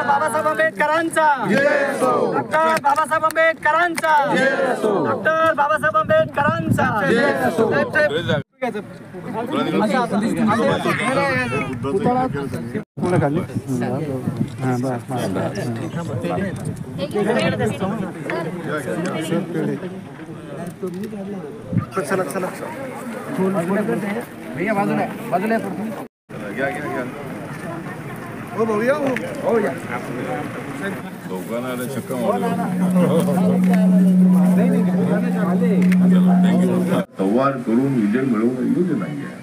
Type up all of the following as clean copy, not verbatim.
बाबासाहेब आंबेडकरांचा, डॉक्टर बाबासाहेब आंबेडकरांचा, डॉक्टर बाबासाहेब आंबेडकरांचा. भैया बाजूला बाजूला लोकांना चक्कर संवाद करून विजय मिळवणं योग्य नाही आहे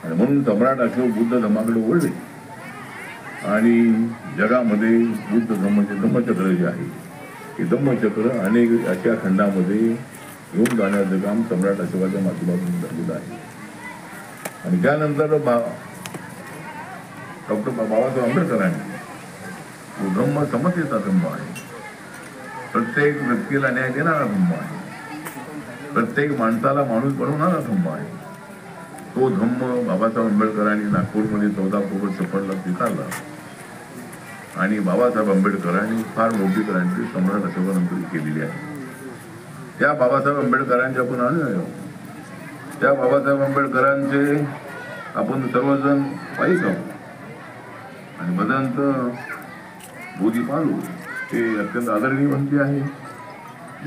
आणि म्हणून सम्राट अशोक बुद्ध धर्माकडे वळले आणि जगामध्ये बुद्ध धम्मचक्र जे आहे हे धम्मचक्र अनेक अशा खंडामध्ये घेऊन जाण्याचं काम सम्राट अशोकाच्या माध्यमातून झालेलं आहे. आणि त्यानंतर डॉक्टर बाबासाहेब आंबेडकरांनी तो धम्म समतेचा धम्म आहे, प्रत्येक व्यक्तीला न्याय देणारा धम्म आहे, प्रत्येक माणसाला माणूस बनवणारा धम्म आहे. तो धम्म बाबासाहेब आंबेडकरांनी नागपूरमध्ये 14 ऑक्टोबर 56 स्वीकारला आणि बाबासाहेब आंबेडकरांनी फार मोठी क्रांती सम्राट अशोकानंतर केलेली आहे. त्या बाबासाहेब आंबेडकरांचे आपण त्या बाबासाहेब आंबेडकरांचे आपण सर्वजण पाहिज आहोत आणि भदंत बोधी पालू हे अत्यंत आदरणीय व्यक्ती आहे.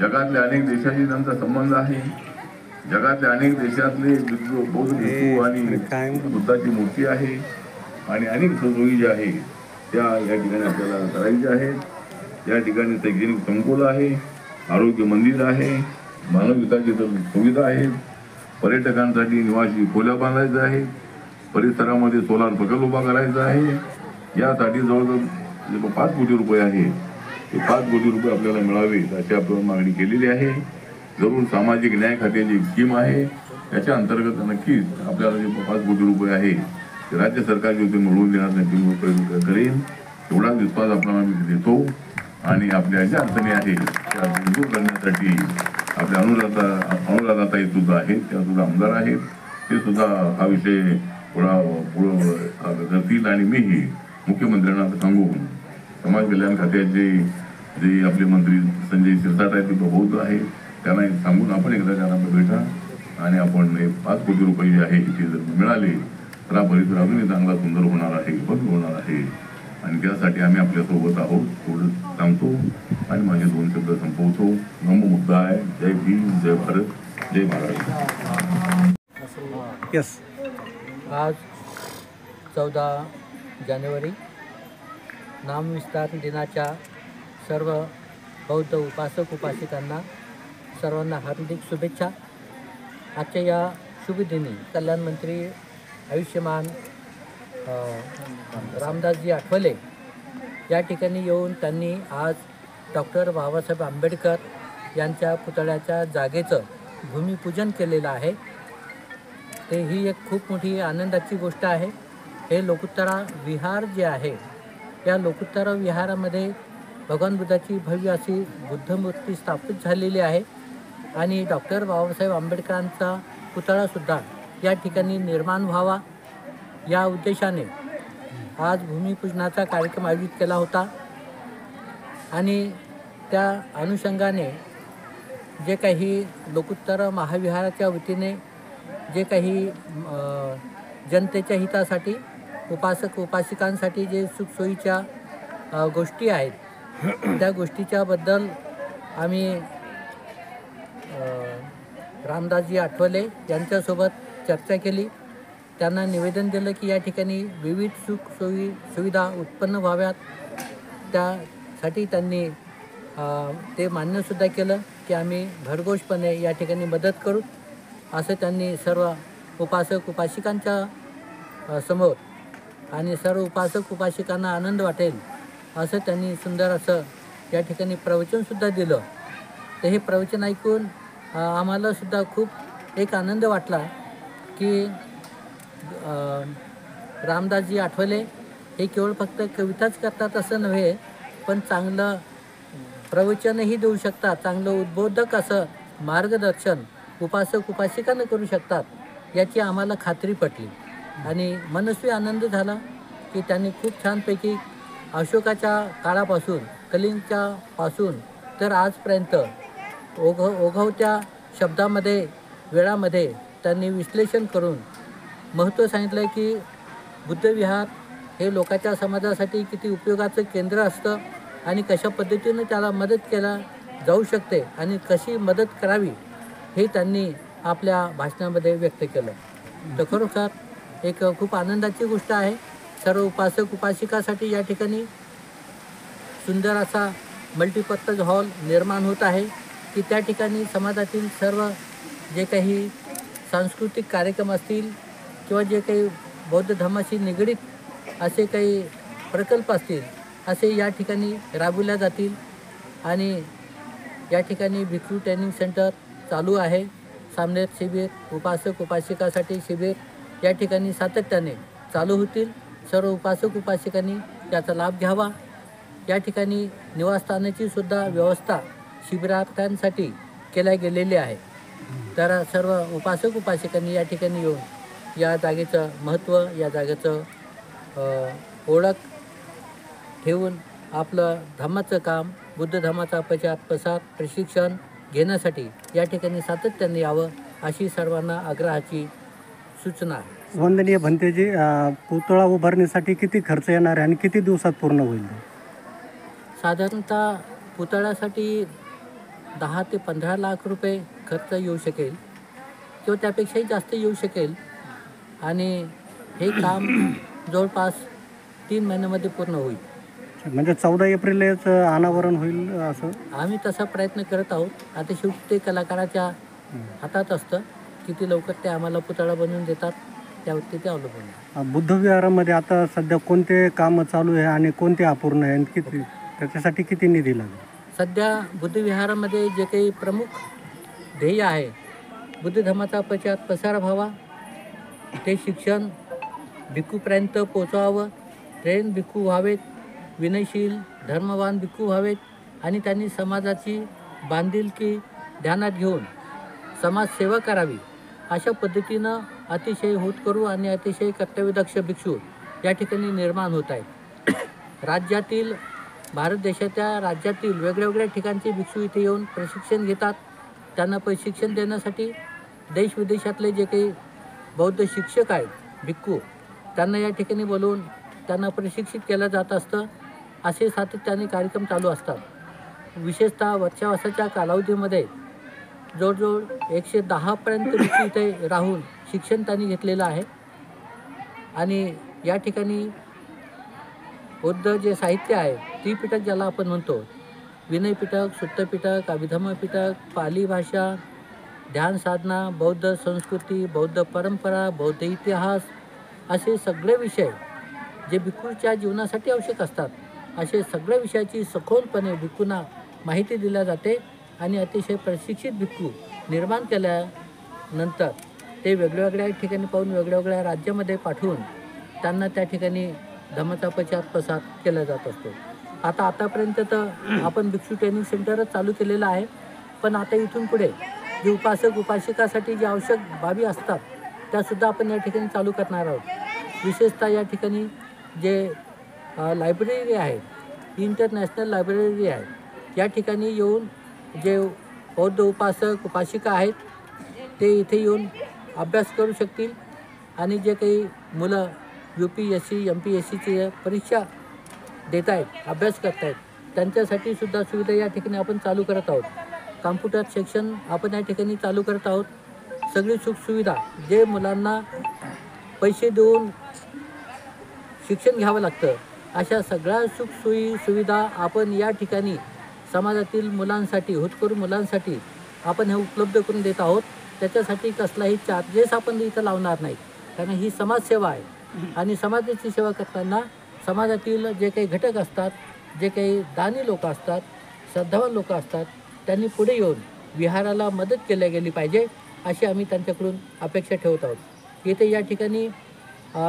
जगातल्या अनेक देशाशी त्यांचा संबंध आहे. जगातल्या अनेक देशातले बौद्ध भिक्खू आणि बुद्धाची मूर्ती आहे आणि अनेक सोयी ज्या आहे त्या या ठिकाणी आपल्याला करायच्या आहेत. या ठिकाणी शैक्षणिक संकुल आहे, आरोग्य मंदिर आहे, मानव विकासाची सुविधा आहेत, पर्यटकांसाठी निवासी खोल्या बांधायच्या आहेत, परिसरामध्ये सोलार प्रकल्प उभा करायचा आहे. यासाठी जवळजवळ 5 कोटी रुपये आहे. ते 5 कोटी रुपये आपल्याला मिळावेत अशी आपण मागणी केलेली आहे. जरूर सामाजिक न्याय खात्याची स्कीम आहे, त्याच्या अंतर्गत नक्कीच आपल्याला जे 5 कोटी रुपये आहे ते राज्य सरकार योजना मिळवून देण्यासाठी प्रयत्न करेन. एवढा विश्वास आपल्याला मी देतो आणि आपल्या ज्या अडचणी आहेत त्या दूर करण्यासाठी आपल्या अनुराधाताई सुद्धा आहेत, त्या सुद्धा आमदार आहेत, ते सुद्धा हा विषय पुढं करतील आणि मीही मुख्यमंत्र्यांना सांगून समाज कल्याण खात्याचे जे आपले मंत्री संजय शिरसाट आहेत ते बहुत आहे त्यांना सांगून आपण एकदा त्यांना भेटा आणि आपण 5 कोटी रुपये जे आहे ते जर मिळाले तर हा परिसर अजूनही चांगला सुंदर होणार आहे, भव्य होणार आहे आणि त्यासाठी आम्ही आपल्यासोबत आहोत. थोडं सांगतो आणि माझे 2 शब्द संपवतो. मुद्दा आहे. जय भीम, जय भारत, जय महाराष्ट्र. यस. आज 14 जानेवारी नामविस्तार दिनाच्या सर्व बौद्ध उपासक उपासिकांना सर्वांना हार्दिक शुभेच्छा. आजच्या या शुभ दिनी कल्याण मंत्री आयुष्यमान रामदासजी आठवले या ठिकाणी येऊन त्यांनी आज डॉक्टर बाबासाहेब आंबेडकर यांच्या पुतळ्याच्या जागेचं भूमिपूजन केलेलं आहे. ते ही एक खूप मोठी आनंदाची गोष्ट आहे. हे लोकुत्तरा विहार जे आहे या लोकुत्तरा विहारामध्ये भगवान बुद्धाची भव्य अशी बुद्धमूर्ती स्थापित झालेली आहे आणि डॉक्टर बाबासाहेब आंबेडकरांचा पुतळासुद्धा या ठिकाणी निर्माण व्हावा या उद्देशाने आज भूमिपूजनाचा कार्यक्रम आयोजित केला होता आणि त्या अनुषंगाने जे काही लोकुत्तरा महाविहाराच्या वतीने जे काही जनतेच्या हितासाठी उपासक उपासिकांसाठी जे सुखसोयीच्या गोष्टी आहेत त्या गोष्टीच्याबद्दल आम्ही रामदासजी आठवले यांच्यासोबत चर्चा केली. त्यांना निवेदन दिलं की या ठिकाणी विविध सुखसोयी सुविधा उत्पन्न व्हाव्यात. त्यासाठी त्यांनी ते मान्यसुद्धा केलं की आम्ही भरघोषपणे या ठिकाणी मदत करू असं त्यांनी सर्व उपासक उपासिकांच्या समोर आणि सर्व उपासक उपासिकांना आनंद वाटेल असं त्यांनी सुंदर असं या ठिकाणी प्रवचनसुद्धा दिलं. तर हे प्रवचन ऐकून आम्हालासुद्धा खूप एक आनंद वाटला की रामदासजी आठवले हे केवळ फक्त कविताच करतात असं नव्हे, पण चांगलं प्रवचनही देऊ शकतात, चांगलं उद्बोधक असं मार्गदर्शन उपासक उपासिकांना करू शकतात याची आम्हाला खात्री पटली. आणि मनस्वी आनंद झाला की त्यांनी खूप छानपैकी अशोकाच्या काळापासून कलिंगच्या पासून तर आजपर्यंत ओघवत्या शब्दामध्ये वेळामध्ये त्यांनी विश्लेषण करून महत्त्व सांगितलं की बुद्धविहार हे लोकांच्या समाजासाठी किती उपयोगाचं केंद्र असतं आणि कशा पद्धतीनं त्याला मदत केला जाऊ शकते आणि कशी मदत करावी हे त्यांनी आपल्या भाषणामध्ये व्यक्त केलं. तर खरोखर एक खूप आनंदाची गोष्ट आहे. सर्व उपासक उपासिकासाठी या ठिकाणी सुंदर असा मल्टीपर्पज हॉल निर्माण होत आहे की त्या ठिकाणी समाजातील सर्व जे काही सांस्कृतिक कार्यक्रम असतील किंवा जे काही बौद्ध धर्माशी निगडीत असे काही प्रकल्प असतील असे या ठिकाणी राबवल्या जातील. आणि या ठिकाणी भिक्षू ट्रेनिंग सेंटर चालू आहे. सामनेर शिबिर, उपासक उपासिकासाठी शिबिर या ठिकाणी सातत्याने चालू होतील. सर्व उपासक उपासिकांनी याचा लाभ घ्यावा. या ठिकाणी निवासस्थानाची सुद्धा व्यवस्था शिबिरार्थ्यांसाठी केल्या गेलेली आहे. तर सर्व उपासक उपासिकांनी या ठिकाणी येऊन या जागेचं महत्त्व, या जागेचं ओळख ठेवून आपलं धम्माचं काम, बुद्ध धर्माचा प्रचार प्रसार प्रशिक्षण घेण्यासाठी या ठिकाणी सातत्याने यावं अशी सर्वांना आग्रहाची सूचना आहे. वंदनीय भंतेजी, पुतळा उभारण्यासाठी किती खर्च येणार आहे आणि किती दिवसात पूर्ण होईल? साधारणतः पुतळ्यासाठी 10 ते 15 लाख रुपये खर्च येऊ शकेल किंवा त्यापेक्षाही जास्त येऊ शकेल. आणि हे काम जवळपास 3 महिन्यामध्ये पूर्ण होईल. म्हणजे 14 एप्रिलच अनावरण होईल असं आम्ही तसा प्रयत्न करत आहोत. आता शेवटी ते कलाकाराच्या हातात असतं, किती लवकर ते आम्हाला पुतळा बनवून देतात त्यावरती ते अवलंबून आहे. बुद्धविहारामध्ये आता सध्या कोणते कामं चालू आहे आणि कोणते अपूर्ण आहे आणि किती, त्याच्यासाठी किती निधी लागेल? सध्या बुद्धविहारामध्ये जे काही प्रमुख ध्येय आहे, बुद्ध धर्माचा प्रचार प्रसार व्हावा, ते शिक्षण भिक्खूपर्यंत पोचवावं, ट्रेन भिक्खू व्हावेत, विनयशील धर्मवान भिक्खू व्हावेत आणि त्यांनी समाजाची बांधिलकी ध्यानात घेऊन समाजसेवा करावी अशा पद्धतीनं अतिशय होतकरू आणि अतिशय कर्तव्यदक्ष भिक्षू या ठिकाणी निर्माण होत आहेत. राज्यातील, भारत देशाच्या राज्यातील वेगळ्या ठिकाणचे भिक्षू इथे येऊन प्रशिक्षण घेतात. त्यांना प्रशिक्षण देण्यासाठी देशविदेशातले जे काही बौद्ध शिक्षक आहेत भिक्खू, त्यांना या ठिकाणी बोलवून त्यांना प्रशिक्षित केलं जात असतं. असे सातत्याने कार्यक्रम चालू असतात. विशेषतः वर्षावासाच्या कालावधीमध्ये जवळजवळ 110पर्यंत भिक्खू इथे राहून शिक्षण त्यांनी घेतलेलं आहे. आणि या ठिकाणी बौद्ध जे साहित्य आहे, त्रिपिटक ज्याला आपण म्हणतो, विनय पिटक, सुत्त पिटक, अभिधम्म पिटक, पाली भाषा, ध्यान साधना, बौद्ध संस्कृती, बौद्ध परंपरा, बौद्ध इतिहास, असे सगळे विषय जे भिक्खूच्या जीवनासाठी आवश्यक असतात, असे सगळ्या विषयाची सखोलपणे भिक्खूंना माहिती दिल्या जाते. आणि अतिशय प्रशिक्षित भिक्खू निर्माण केल्यानंतर ते वेगवेगळ्या ठिकाणी पाहून वेगवेगळ्या राज्यामध्ये पाठवून त्यांना त्या ठिकाणी धम्माचा प्रचार प्रसार केला जात असतो. आतापर्यंत तर आपण भिक्षू ट्रेनिंग सेंटरच चालू केलेलं आहे, पण आता इथून पुढे जे उपासक उपासिकासाठी जे आवश्यक बाबी असतात त्यासुद्धा आपण या ठिकाणी चालू करणार आहोत. विशेषतः या ठिकाणी जे लायब्ररी आहे, इंटरनॅशनल लायब्ररी आहे, या ठिकाणी येऊन जे बौद्ध उपासक उपासिका आहेत ते इथे येऊन अभ्यास करू शकतील. आणि जे काही मुलं UPSC MPSCची परीक्षा देत आहेत, अभ्यास करत आहेत, त्यांच्यासाठी सुद्धा सुविधा या ठिकाणी आपण चालू करत आहोत. कॉम्प्युटर सेक्शन आपण या ठिकाणी चालू करत आहोत. सगळी सुखसुविधा जे मुलांना पैसे देऊन शिक्षण घ्यावं लागतं, अशा सगळ्या सुखसोयी सुविधा आपण या ठिकाणी समाजातील मुलांसाठी, होतकरू मुलांसाठी आपण हे उपलब्ध करून देत आहोत. त्याच्यासाठी कसलाही चार्जेस आपण इथं लावणार नाही, कारण ही समाजसेवा आहे. आणि समाजाची सेवा करताना समाजातील जे काही घटक असतात, जे काही दानी लोक असतात, श्रद्धावान लोक असतात, त्यांनी पुढे येऊन विहाराला मदत केली गेली पाहिजे. अशी आम्ही त्यांच्याकडून अपेक्षा ठेवत आहोत. येथे या ठिकाणी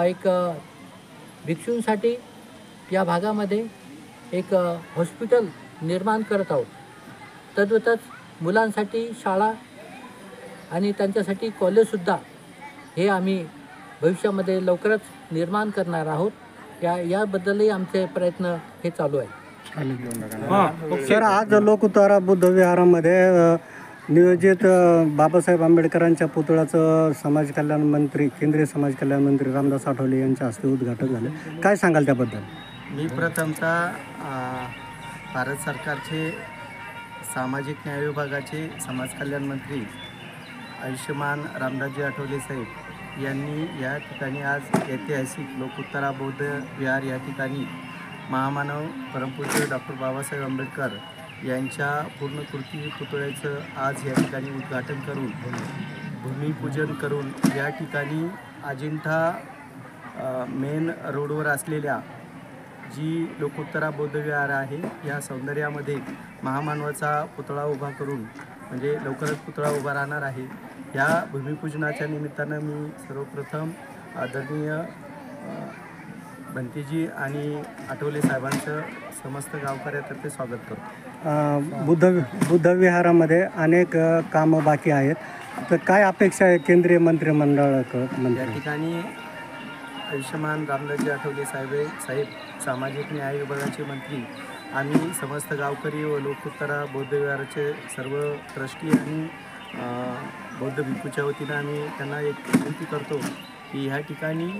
एक भिक्षूंसाठी या भागामध्ये एक हॉस्पिटल निर्माण करत आहोत. तद्वतच मुलांसाठी शाळा आणि त्यांच्यासाठी कॉलेजसुद्धा हे आम्ही भविष्यामध्ये लवकरच निर्माण करणार आहोत. याबद्दलही आमचे प्रयत्न हे चालू आहे. सर, आज लोकउतारा बुद्ध विहारामध्ये नियोजित बाबासाहेब आंबेडकरांच्या पुतळ्याचं समाज कल्याण मंत्री, केंद्रीय समाज कल्याण मंत्री रामदास आठवले यांच्या हस्ते उद्घाटन झालं. काय सांगाल त्याबद्दल? मी प्रथमतः भारत सरकारचे सामाजिक न्याय विभागाचे समाज कल्याण मंत्री आयुष्यमान रामदासजी आठवले साहेब यांनी या ठिकाणी आज ऐतिहासिक लोकउतारा बौद्ध विहार या ठिकाणी महामानव परमपूज्य डॉक्टर बाबासाहेब आंबेडकर यांच्या पूर्णकृती पुतळ्याचं आज या ठिकाणी उद्घाटन करून भूमिपूजन करून या ठिकाणी अजिंठा मेन रोडवर असलेल्या जी लोकोत्तरा बौद्ध विहार आहे या सौंदर्यामध्ये महामानवाचा पुतळा उभा करून म्हणजे लवकरच पुतळा उभा राहणार आहे. या भूमिपूजनाच्या निमित्तानं मी सर्वप्रथम आदरणीय बंतीजी आणि आठवले साहेबांचं समस्त गावकऱ्यातर्फे स्वागत करतो. बुद्ध विहारामध्ये अनेक कामं बाकी आहेत, तर काय अपेक्षा आहे केंद्रीय मंत्रिमंडळाकडून? या ठिकाणी आयुष्यमान रामदासजी आठवले साहेब सामाजिक न्याय विभागाचे मंत्री, आम्ही समस्त गावकरी व लोकोत्तरा बौद्ध विहाराचे सर्व ट्रस्टी आणि बौद्ध भिक्खूच्या वतीनं आम्ही त्यांना एक विनंती करतो की ह्या ठिकाणी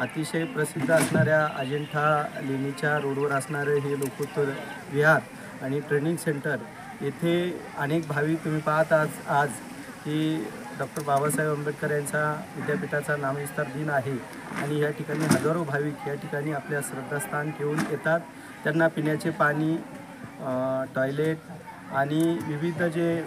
अतिशय प्रसिद्ध असणाऱ्या अजिंठा लेणीच्या रोडवर असणारं हे लोकोत्तर विहार आणि ट्रेनिंग सेंटर येथे अनेक भाविक तुम्ही पाहत आज की डॉक्टर बाबासाहेब आंबेडकर यांचा विद्यापीठाचा नामविस्तार दिन आहे आणि या ठिकाणी हजारो भाविक या ठिकाणी आपल्या श्रद्धास्थान ठेवून येतात. त्यांना पिण्याचे पाणी, टॉयलेट आणि विविध जे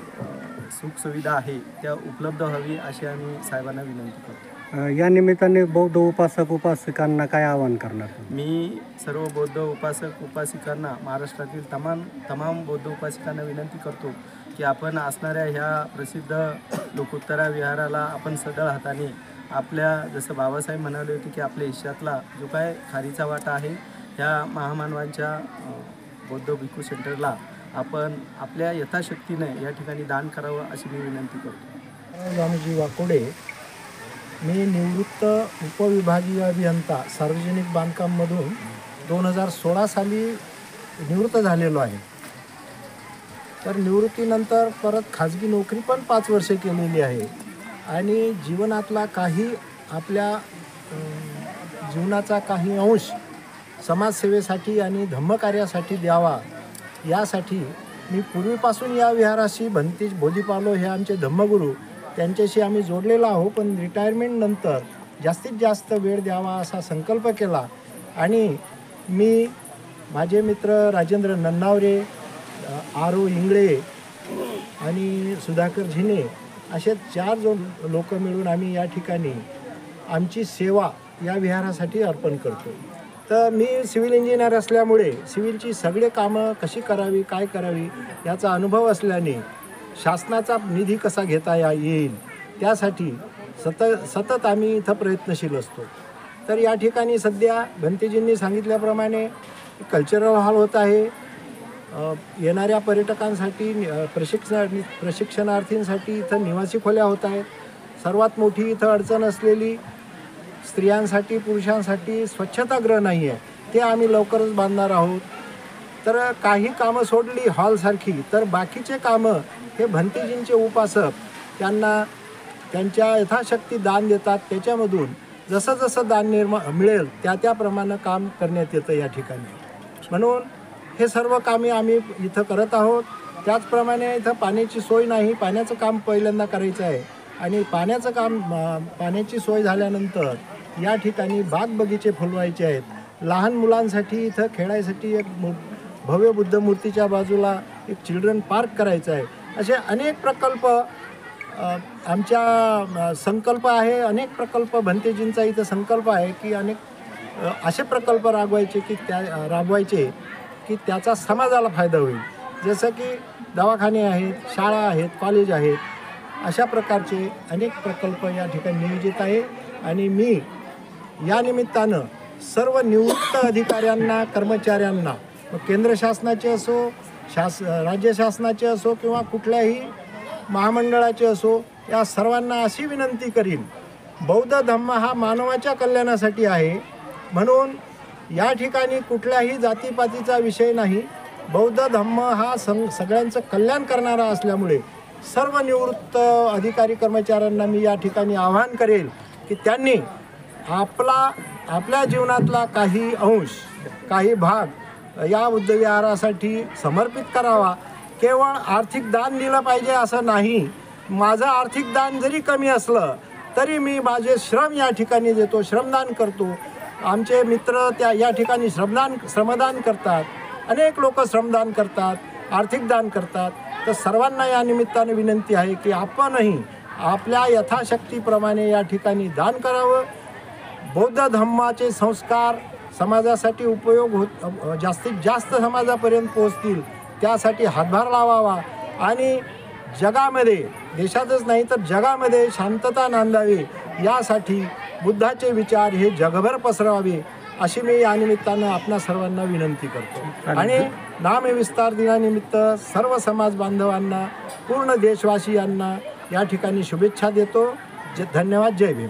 सुखसुविधा आहे त्या उपलब्ध व्हावी अशी आम्ही साहेबांना विनंती करतो. या निमित्ताने बौद्ध उपासक उपासिकांना काय आवाहन करणार? मी सर्व बौद्ध उपासक उपासिकांना, महाराष्ट्रातील तमाम बौद्ध उपासिकांना विनंती करतो की आपण असणाऱ्या ह्या प्रसिद्ध लोकोत्तरा विहाराला आपण सढळ हाताने आपल्या, जसं बाबासाहेब म्हणाले होते की आपल्या आयुष्यातला जो काय खारीचा वाटा आहे ह्या महामानवांच्या बौद्ध भिक्खू सेंटरला आपण आपल्या यथाशक्तीने या ठिकाणी दान करावं अशी मी विनंती करतो. रामजी वाकोडे, मी निवृत्त उपविभागीय अभियंता सार्वजनिक बांधकाममधून 2016 साली निवृत्त झालेलो आहे. तर निवृत्तीनंतर परत खाजगी नोकरी पण 5 वर्षे केलेली आहे आणि जीवनातला काही आपल्या जीवनाचा काही अंश समाजसेवेसाठी आणि धम्मकार्यासाठी द्यावा यासाठी मी पूर्वीपासून या विहाराशी भंतीज बोधिपालो हे आमचे धम्मगुरू त्यांच्याशी आम्ही जोडलेलो आहो. पण रिटायरमेंटनंतर जास्तीत जास्त वेळ द्यावा असा संकल्प केला आणि मी, माझे मित्र राजेंद्र नन्नावरे, आरो इंगळे आणि सुधाकर झिने असे 4 लोक मिळून आम्ही या ठिकाणी आमची सेवा या विहारासाठी अर्पण करतो. तर मी सिव्हिल इंजिनियर असल्यामुळे सिव्हिलची सगळे कामं कशी करावी, काय करावी याचा अनुभव असल्याने शासनाचा निधी कसा घेता येईल त्यासाठी सतत आम्ही इथं प्रयत्नशील असतो. तर या ठिकाणी सध्या भंतेजींनी सांगितल्याप्रमाणे कल्चरल हॉल होत आहे. येणाऱ्या पर्यटकांसाठी प्रशिक्षणार्थींसाठी इथं निवासी खोल्या होत आहेत. सर्वात मोठी इथं अडचण असलेली स्त्रियांसाठी पुरुषांसाठी स्वच्छतागृह नाही आहे, ते आम्ही लवकरच बांधणार आहोत. तर काही कामं सोडली हॉलसारखी तर बाकीचे कामं हे भंतेजींचे उपासक त्यांना त्यांच्या यथाशक्ती दान देतात. त्याच्यामधून जसं जसं दान मिळेल त्याप्रमाणे काम करण्यात येतं या ठिकाणी. म्हणून हे सर्व कामे आम्ही इथं करत आहोत. त्याचप्रमाणे इथं पाण्याची सोय नाही, पाण्याचं काम पहिल्यांदा करायचं आहे आणि पाण्याची सोय झाल्यानंतर या ठिकाणी बाग बगीचे फुलवायचे आहेत. लहान मुलांसाठी इथं खेळायसाठी एक भव्य बुद्ध मूर्तीच्या बाजूला एक चिल्ड्रन पार्क करायचं आहे. असे अनेक प्रकल्प आमच्या संकल्प आहे. अनेक प्रकल्प भंतेजींचा इथं संकल्प आहे की अनेक असे प्रकल्प राबवायचे की त्याचा समाजाला फायदा होईल. जसं की दवाखाने आहेत, शाळा आहेत, कॉलेज आहेत अशा प्रकारचे अनेक प्रकल्प या ठिकाणी नियोजित आहे. आणि मी या निमित्तानं सर्व निवृत्त अधिकाऱ्यांना, कर्मचाऱ्यांना, मग केंद्र शासनाचे असो, राज्य शासनाचे असो किंवा कुठल्याही महामंडळाचे असो, या सर्वांना अशी विनंती करीन, बौद्ध धम्म हा मानवाच्या कल्याणासाठी आहे. म्हणून या ठिकाणी कुठल्याही जातीपातीचा विषय नाही. बौद्ध धम्म हा सगळ्यांचं कल्याण करणारा असल्यामुळे सर्व निवृत्त अधिकारी कर्मचाऱ्यांना मी या ठिकाणी आवाहन करेल की त्यांनी आपल्या जीवनातला काही अंश, काही भाग या बुद्धविहारासाठी समर्पित करावा. केवळ आर्थिक दान दिलं पाहिजे असं नाही. माझं आर्थिक दान जरी कमी असलं तरी मी माझे श्रम या ठिकाणी देतो, श्रमदान करतो. आमचे मित्र या ठिकाणी श्रमदान करतात. अनेक लोक श्रमदान करतात, आर्थिक दान करतात. तर सर्वांना या निमित्ताने विनंती आहे की आपणही आपल्या यथाशक्तीप्रमाणे या ठिकाणी दान करावं. बौद्ध धम्माचे संस्कार समाजासाठी उपयोग जास्तीत जास्त समाजापर्यंत पोहोचतील त्यासाठी हातभार लावावा. आणि जगामध्ये, देशातच नाही तर जगामध्ये शांतता नांदावी यासाठी बुद्धाचे विचार हे जगभर पसरवावे अशी मी या निमित्तानं आपणा सर्वांना विनंती करतो. आणि नामविस्तार दिनानिमित्त सर्व समाज बांधवांना, पूर्ण देशवासियांना या ठिकाणी शुभेच्छा देतो. धन्यवाद. जय भीम.